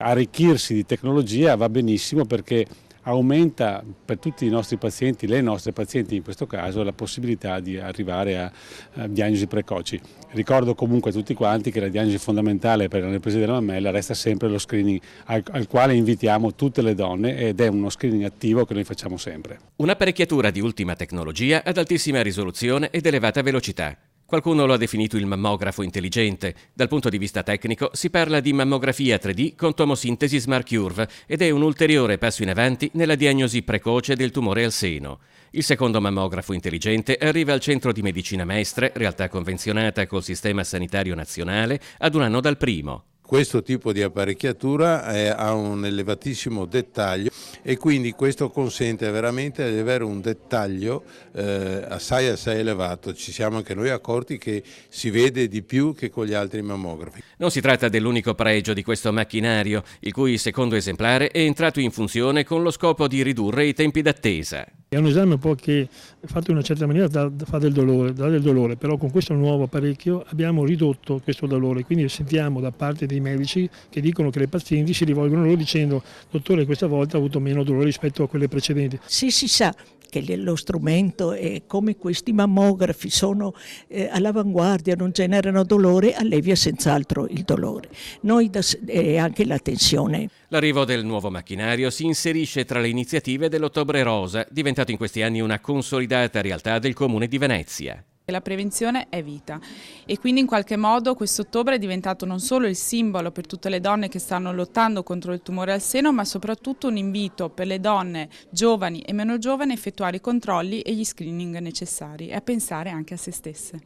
Arricchirsi di tecnologia va benissimo perché aumenta per tutti i nostri pazienti, le nostre pazienti in questo caso, la possibilità di arrivare a diagnosi precoci. Ricordo comunque a tutti quanti che la diagnosi fondamentale per la neoplasia della mammella resta sempre lo screening al quale invitiamo tutte le donne ed è uno screening attivo che noi facciamo sempre. Un'apparecchiatura di ultima tecnologia ad altissima risoluzione ed elevata velocità. Qualcuno lo ha definito il mammografo intelligente. Dal punto di vista tecnico si parla di mammografia 3D con tomosintesi Smart Curve ed è un ulteriore passo in avanti nella diagnosi precoce del tumore al seno. Il secondo mammografo intelligente arriva al Centro di Medicina Mestre, realtà convenzionata col Sistema Sanitario Nazionale, ad un anno dal primo. Questo tipo di apparecchiatura ha un elevatissimo dettaglio e quindi questo consente veramente di avere un dettaglio assai elevato. Ci siamo anche noi accorti che si vede di più che con gli altri mammografi. Non si tratta dell'unico pregio di questo macchinario, il cui secondo esemplare è entrato in funzione con lo scopo di ridurre i tempi d'attesa. È un esame un po' che fatto in una certa maniera dà del dolore, però con questo nuovo apparecchio abbiamo ridotto questo dolore, quindi sentiamo da parte dei medici che dicono che le pazienti si rivolgono a loro dicendo: dottore, questa volta ho avuto meno dolore rispetto a quelle precedenti. Sì, si sa che lo strumento e come questi mammografi sono all'avanguardia, non generano dolore, allevia senz'altro il dolore. E anche la tensione. L'arrivo del nuovo macchinario si inserisce tra le iniziative dell'Ottobre Rosa, diventato in questi anni una consolidata realtà del Comune di Venezia. La prevenzione è vita e quindi in qualche modo quest'ottobre è diventato non solo il simbolo per tutte le donne che stanno lottando contro il tumore al seno, ma soprattutto un invito per le donne giovani e meno giovani a effettuare i controlli e gli screening necessari e a pensare anche a se stesse.